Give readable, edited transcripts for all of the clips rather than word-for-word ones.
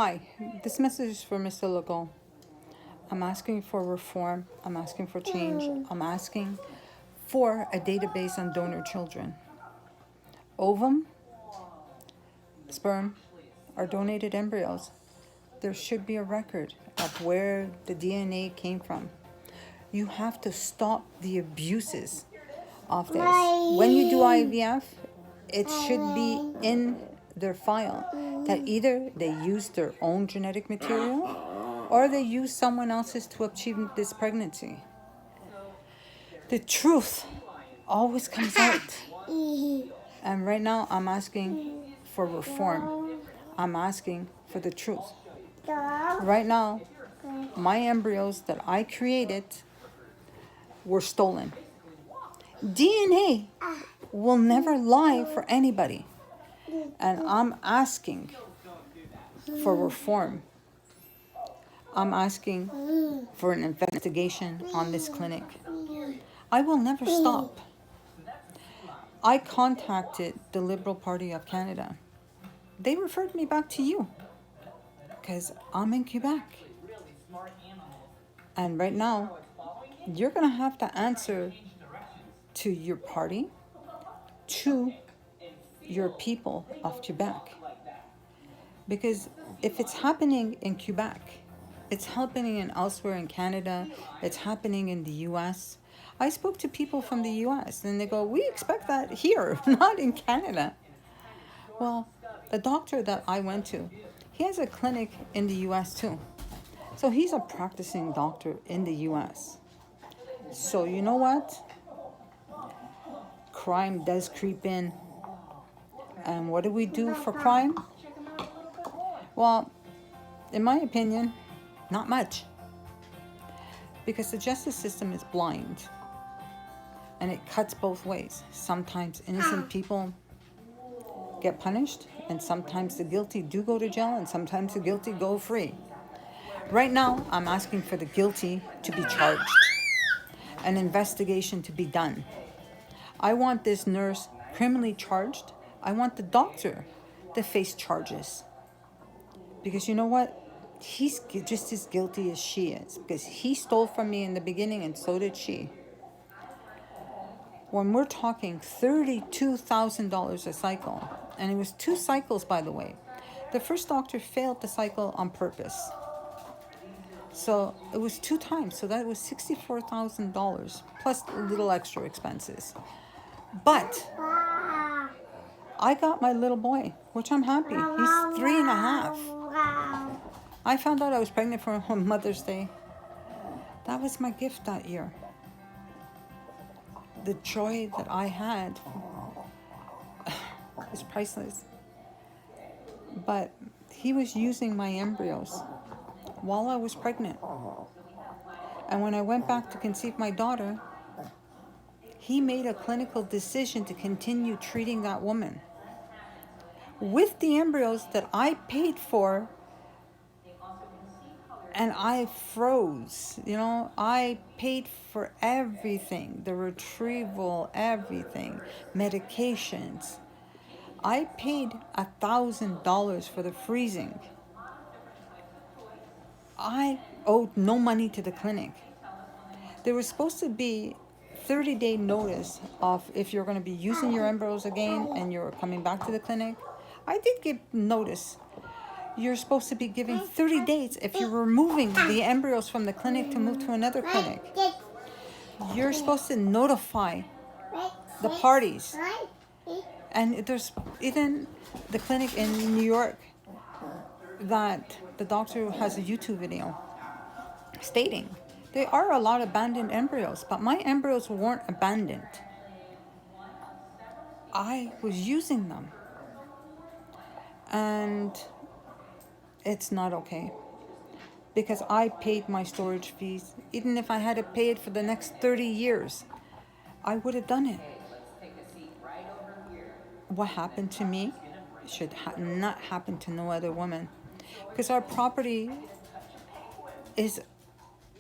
Hi, this message is for Mr. Legault. I'm asking for reform. I'm asking for change. I'm asking for a database on donor children. Ovum, sperm, or donated embryos. There should be a record of where the DNA came from. You have to stop the abuses of this. When you do IVF, it should be in their file that either they use their own genetic material or they use someone else's to achieve this pregnancy. The truth always comes out. And right now I'm asking for reform. I'm asking for the truth. Right now, my embryos that I created were stolen. DNA will never lie for anybody. And I'm asking for reform. I'm asking for an investigation on this clinic. I will never stop. I contacted the Liberal Party of Canada. They referred me back to you because I'm in Quebec. And right now, you're going to have to answer to your party, to your people of Quebec. Because if it's happening in Quebec, it's happening in elsewhere in Canada, it's happening in the US. I spoke to people from the US and they go, we expect that here, not in Canada. Well, the doctor that I went to, he has a clinic in the US too. So he's a practicing doctor in the US. So you know what? Crime does creep in. And what do we do for crime? Well, in my opinion, not much. Because the justice system is blind. And it cuts both ways. Sometimes innocent people get punished, and sometimes the guilty do go to jail, and sometimes the guilty go free. Right now, I'm asking for the guilty to be charged. An investigation to be done. I want this nurse criminally charged. I want the doctor to face charges. Because you know what? He's just as guilty as she is. Because he stole from me in the beginning and so did she. When we're talking $32,000 a cycle, and it was 2 cycles, by the way. The first doctor failed the cycle on purpose. So it was 2 times. So that was $64,000 plus a little extra expenses. But I got my little boy, which I'm happy. He's 3.5. I found out I was pregnant for Mother's Day. That was my gift that year. The joy that I had is priceless. But he was using my embryos while I was pregnant. And when I went back to conceive my daughter, he made a clinical decision to continue treating that woman with the embryos that I paid for. And I froze, I paid for everything, the retrieval, everything, medications. I paid $1,000 for the freezing. I owed no money to the clinic. There was supposed to be 30-day notice of if you're going to be using your embryos again and you're coming back to the clinic. I did give notice. You're supposed to be giving 30 days if you're removing the embryos from the clinic to move to another clinic. You're supposed to notify the parties. And there's even the clinic in New York that the doctor has a YouTube video stating there are a lot of abandoned embryos, but my embryos weren't abandoned. I was using them. And it's not okay. Because I paid my storage fees. Even if I had to pay it for the next 30 years, I would have done it. What happened to me should not happen to no other woman. Because our property is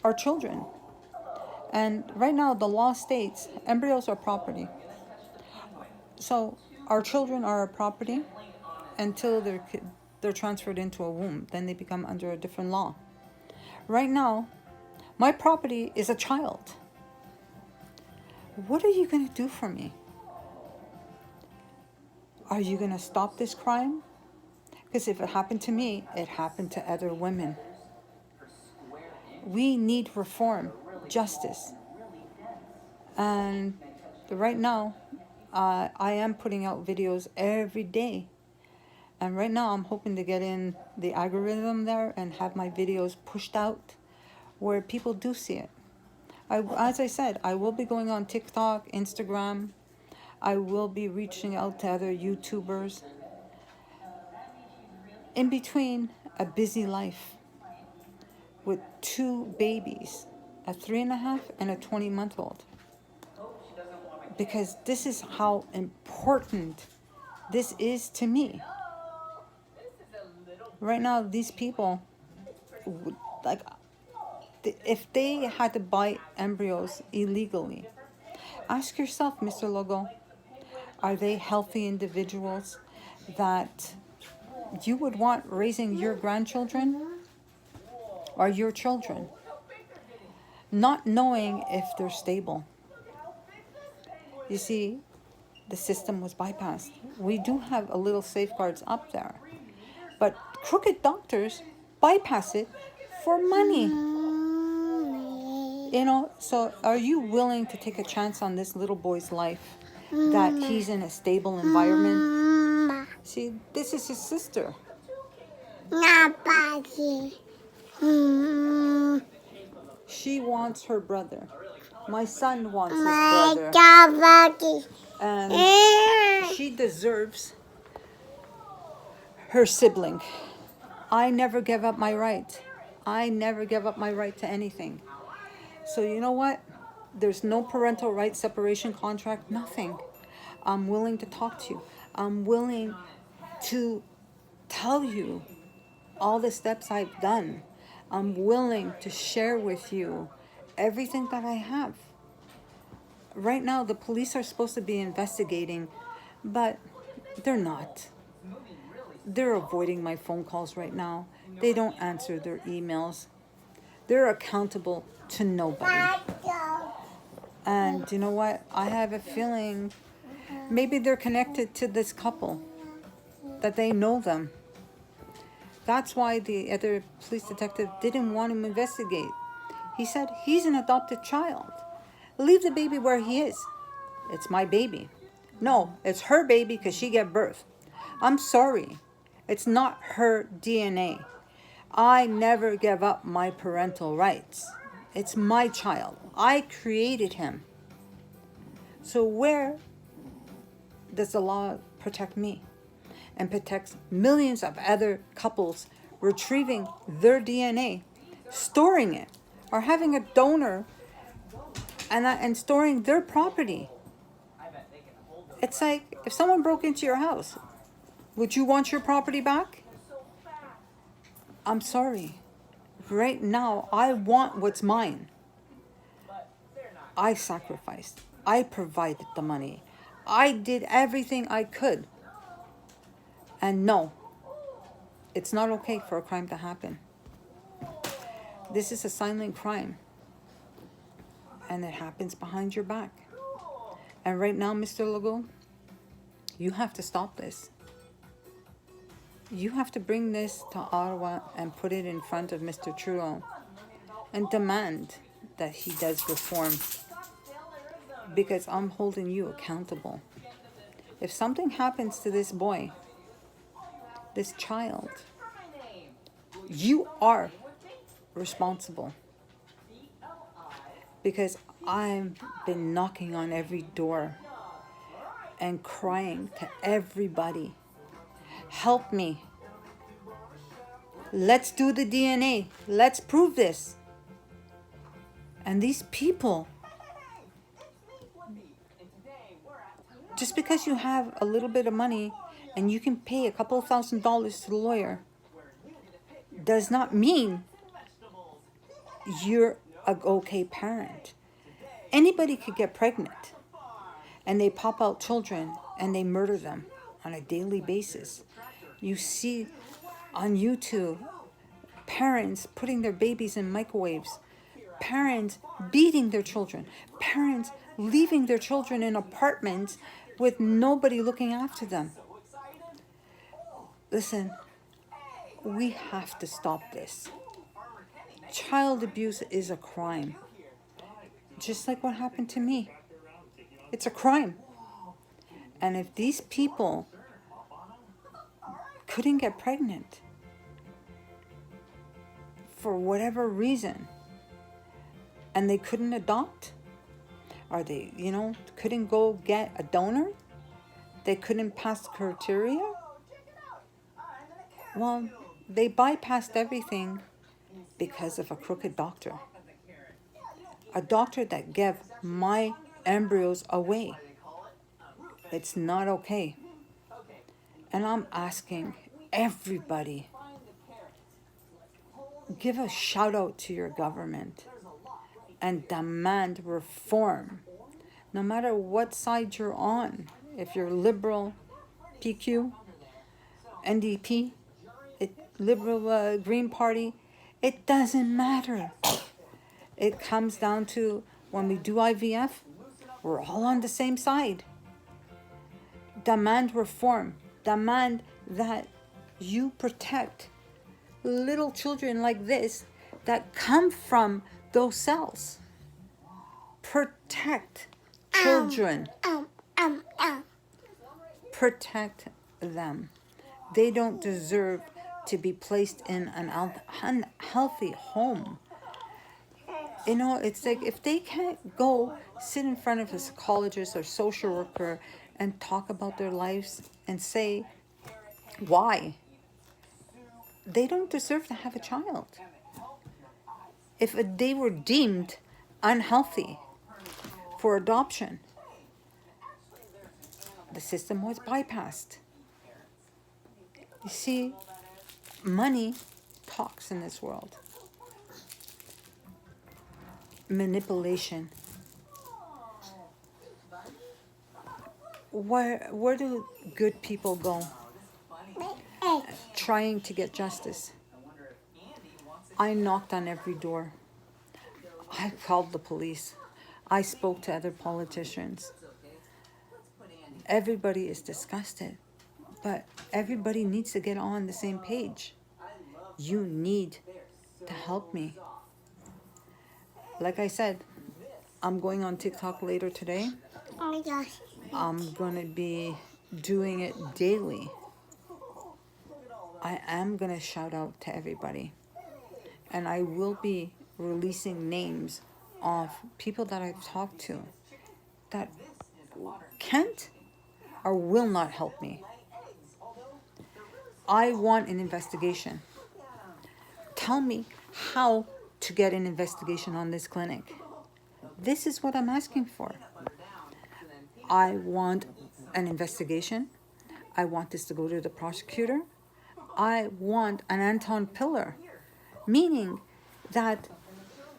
our children. And right now the law states embryos are property. So our children are our property until they're they're transferred into a womb. Then they become under a different law. Right now, my property is a child. What are you going to do for me? Are you going to stop this crime? Because if it happened to me, it happened to other women. We need reform, justice. And right now, I am putting out videos every day. And right now, I'm hoping to get in the algorithm there and have my videos pushed out where people do see it. As I said, I will be going on TikTok, Instagram. I will be reaching out to other YouTubers. In between, a busy life with 2 babies, a 3.5 and a 20-month-old. Because this is how important this is to me. Right now, these people, like, if they had to buy embryos illegally, ask yourself, Mr. Legault, are they healthy individuals that you would want raising your grandchildren or your children, not knowing if they're stable? You see, the system was bypassed. We do have a little safeguards up there, but crooked doctors bypass it for money. You know, so are you willing to take a chance on this little boy's life, that he's in a stable environment? See, this is his sister. She wants her brother. My son wants his brother. And she deserves her sibling. I never give up my right. I never give up my right to anything. So you know what? There's no parental rights separation contract, nothing. I'm willing to talk to you. I'm willing to tell you all the steps I've done. I'm willing to share with you everything that I have. Right now, the police are supposed to be investigating, but they're not. They're avoiding my phone calls right now. They don't answer their emails. They're accountable to nobody. And you know what? I have a feeling maybe they're connected to this couple, that they know them. That's why the other police detective didn't want him to investigate. He said, he's an adopted child. Leave the baby where he is. It's my baby. No, it's her baby because she gave birth. I'm sorry. It's not her DNA. I never gave up my parental rights. It's my child. I created him. So where does the law protect me and protects millions of other couples retrieving their DNA, storing it, or having a donor and storing their property? It's like if someone broke into your house, would you want your property back? I'm sorry. Right now, I want what's mine. I sacrificed. I provided the money. I did everything I could. And no, it's not okay for a crime to happen. This is a silent crime. And it happens behind your back. And right now, Mr. Legault, you have to stop this. You have to bring this to Ottawa and put it in front of Mr. Trudeau and demand that he does reform, because I'm holding you accountable. If something happens to this boy, this child, you are responsible, because I've been knocking on every door and crying to everybody, help me. Let's do the DNA. Let's prove this. And these people, just because you have a little bit of money and you can pay a couple of $1,000s to the lawyer, does not mean you're a okay parent. Anybody could get pregnant and they pop out children and they murder them on a daily basis. You see on YouTube, parents putting their babies in microwaves, parents beating their children, parents leaving their children in apartments with nobody looking after them. Listen, we have to stop this. Child abuse is a crime. Just like what happened to me. It's a crime. And if these people couldn't get pregnant for whatever reason, and they couldn't adopt, or they, couldn't go get a donor, they couldn't pass the criteria, well, they bypassed everything because of a crooked doctor. A doctor that gave my embryos away. It's not okay. And I'm asking everybody, give a shout out to your government and demand reform. No matter what side you're on, if you're liberal, PQ, NDP, liberal Green Party, it doesn't matter. It comes down to when we do IVF, we're all on the same side. Demand reform. Demand that you protect little children like this that come from those cells. Protect children. Protect them. They don't deserve to be placed in an unhealthy home. It's like if they can't go sit in front of a psychologist or social worker and talk about their lives and say why, they don't deserve to have a child. If they were deemed unhealthy for adoption, the system was bypassed. You see, money talks in this world. Manipulation. Where do good people go? Trying to get justice. I knocked on every door. I called the police. I spoke to other politicians. Everybody is disgusted, but everybody needs to get on the same page. You need to help me. Like I said, I'm going on TikTok later today. Oh my gosh. I'm going to be doing it daily. I am going to shout out to everybody. And I will be releasing names of people that I've talked to that can't or will not help me. I want an investigation. Tell me how to get an investigation on this clinic. This is what I'm asking for. I want an investigation. I want this to go to the prosecutor. I want an Anton pillar, meaning that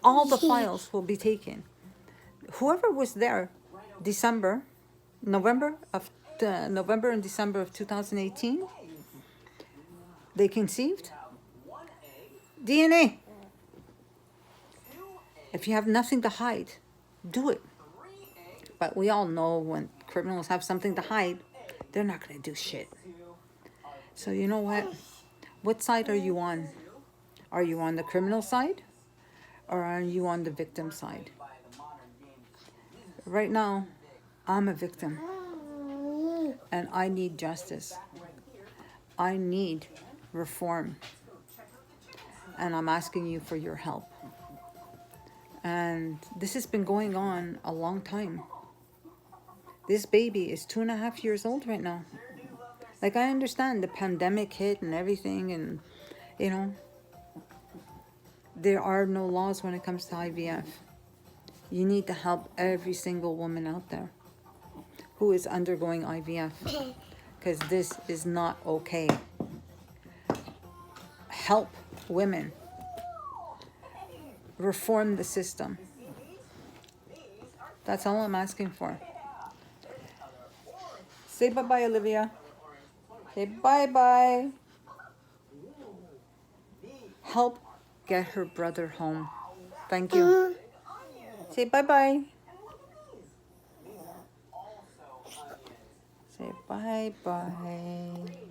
all the files will be taken. Whoever was there November and December of 2018, they conceived. DNA. If you have nothing to hide, do it. But we all know when criminals have something to hide, they're not going to do shit. So you know what? What side are you on? Are you on the criminal side? Or are you on the victim side? Right now, I'm a victim. And I need justice. I need reform. And I'm asking you for your help. And this has been going on a long time. This baby is 2.5 years old right now. Like, I understand the pandemic hit and everything, and, there are no laws when it comes to IVF. You need to help every single woman out there who is undergoing IVF, because this is not okay. Help women. Reform the system. That's all I'm asking for. Say bye-bye, Olivia. Say bye-bye. help get her brother home. Thank you. Say bye-bye. Say bye-bye.